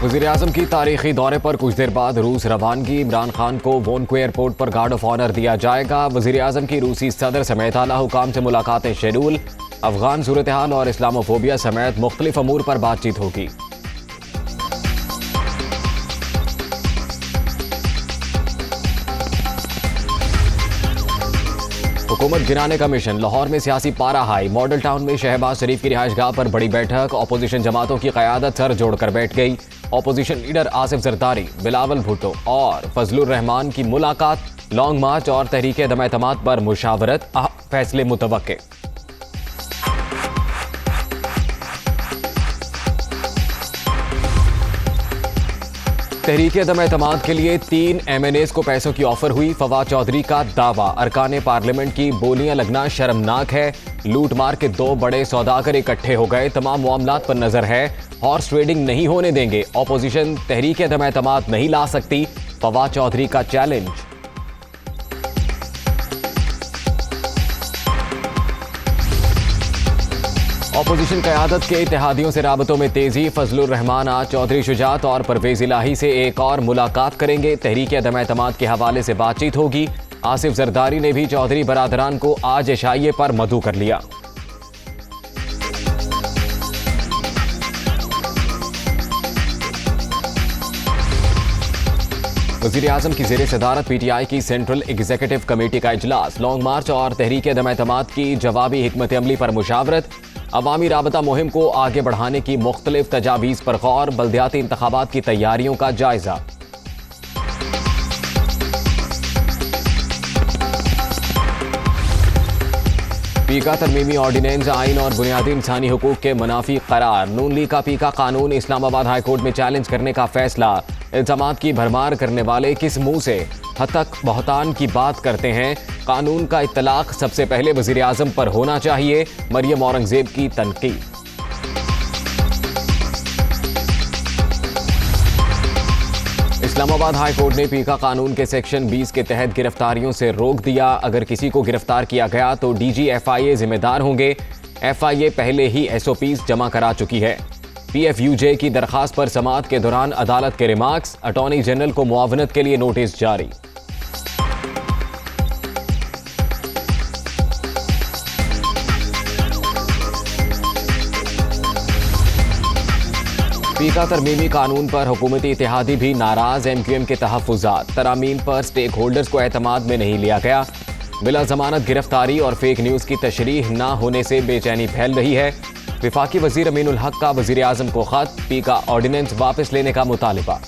वज़ीर-ए-आज़म की तारीखी दौरे पर कुछ देर बाद रूस रवानगी। इमरान खान को वोनको एयरपोर्ट पर गार्ड ऑफ ऑनर दिया जाएगा। वज़ीर-ए-आज़म की रूसी सदर समेत आला हुकाम से मुलाकातें शेड्यूल। अफगान सूरत हाल और इस्लामोफोबिया समेत मुख्तलिफ अमूर पर बातचीत होगी। हुकूमत गिराने का मिशन। लाहौर में सियासी पारा हाई। मॉडल टाउन में शहबाज शरीफ की रिहाइशगाह पर बड़ी बैठक। अपोजिशन जमातों की क़यादत सर जोड़कर बैठ गई। अपोजिशन लीडर आसिफ जरदारी, बिलावल भुट्टो और फजलुर रहमान की मुलाकात। लॉन्ग मार्च और तहरीक दम-ए-एतमाद पर मुशावरत। फैसले मुतवक्के। तहरीक दम-ए-एतमाद के लिए 3 MNAs को पैसों की ऑफर हुई। फवाद चौधरी का दावा, अरकान पार्लियामेंट की बोलियां लगना शर्मनाक है। लूट मार के 2 बड़े सौदागर इकट्ठे हो गए। तमाम मामलात पर नजर है। हॉर्स ट्रेडिंग नहीं होने देंगे। ऑपोजिशन तहरीक दम-ए-एतमाद नहीं ला सकती। फवाद चौधरी का चैलेंज। ऑपोजिशन क़यादत के इत्तेहादियों से राबतों में तेजी। फजलुर रहमान आज चौधरी शुजात और परवेज इलाही से एक और मुलाकात करेंगे। तहरीक दम-ए-एतमाद के हवाले से बातचीत होगी। आसिफ जरदारी ने भी चौधरी बरादरान को आज एशाइये पर मदऊ कर लिया। वज़ीर-ए-आज़म की ज़ेरे सदारत PTI की सेंट्रल एग्जीक्यूटिव कमेटी का इजलास। लॉन्ग मार्च और तहरीक दम-ए-एतमाद की जवाबी हिकमत अमली पर मुशावरत। अवामी राबता मुहिम को आगे बढ़ाने की मुख्तलिफ तजावीज़ पर गौर। बल्दियाती इंतखाबात की तैयारियों का जायजा। पीका तरमीमी ऑर्डिनेंस आइन और बुनियादी इंसानी हुकूक के मुनाफी करार। नून लीग का पीका कानून इस्लामाबाद हाई कोर्ट में चैलेंज करने का फैसला। इल्जामात की भरमार करने वाले किस मुंह से हतक बहतान की बात करते हैं। कानून का इत्तलाक सबसे पहले वज़ीर-ए-आज़म पर होना चाहिए। मरियम औरंगज़ेब की तनकीद। इस्लामाबाद हाई कोर्ट ने पीका कानून के सेक्शन 20 के तहत गिरफ्तारियों से रोक दिया। अगर किसी को गिरफ्तार किया गया तो DG FIA जिम्मेदार होंगे। FIA पहले ही SOPs जमा करा चुकी है। PFUJ की दरखास्त पर समाअत के दौरान अदालत के रिमार्क्स। अटॉर्नी जनरल को मुआवनत के लिए नोटिस जारी। पीका तरमीमी कानून पर हुकूमती इत्तेहादी भी नाराज। MQM के तहफ़्फ़ुज़ात। तरामीम पर स्टेक होल्डर्स को एतमाद में नहीं लिया गया। बिला जमानत गिरफ्तारी और फेक न्यूज़ की तशरीह न होने से बेचैनी फैल रही है। विफाकी वज़ीर अमीनुल हक का वज़ीर-ए-आज़म को खत। पीका ऑर्डिनेंस वापस लेने का मुतालिबा।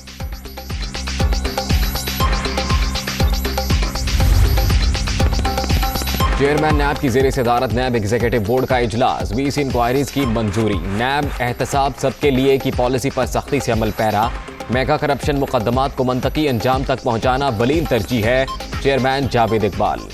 चेयरमैन नैब की ज़ेरे सदारत नैब एग्जीक्यूटिव बोर्ड का इजलास। 20 इंक्वायरीज की मंजूरी। नैब एहतसाब सबके लिए की पॉलिसी पर सख्ती से अमल पैरा। मेगा करप्शन मुकदमात को मंतकी अंजाम तक पहुंचाना वलीन तरजीह है। चेयरमैन जावेद इकबाल।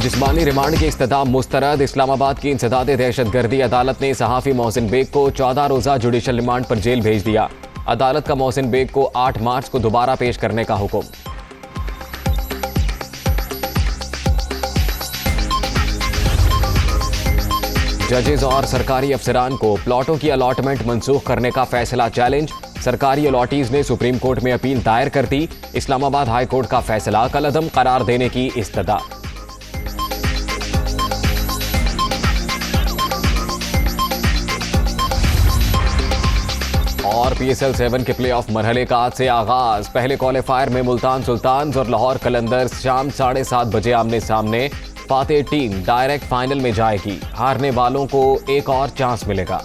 जिस्मानी रिमांड की इस्तदाम मुस्तरद। इस्लामाबाद की इंसदादे दहशतगर्दी अदालत ने सहाफ़ी मोहसिन बेग को 14 रोज़ा जुडिशल रिमांड पर जेल भेज दिया। अदालत का मोहसिन बेग को 8 मार्च को दोबारा पेश करने का हुक्म। जजेस और सरकारी अफसरान को प्लॉटों की अलॉटमेंट मंसूख करने का फैसला चैलेंज। सरकारी अलॉटीज ने सुप्रीम कोर्ट में अपील दायर कर दी। इस्लामाबाद हाई कोर्ट का फैसला कलअदम करार देने की इस्तदा। और PSL 7 के प्लेऑफ मरहले का आज से आगाज। पहले क्वालिफायर में मुल्तान सुल्तान्स और लाहौर कलंदर्स शाम 7:30 बजे आमने सामने। फातेह टीम डायरेक्ट फाइनल में जाएगी। हारने वालों को एक और चांस मिलेगा।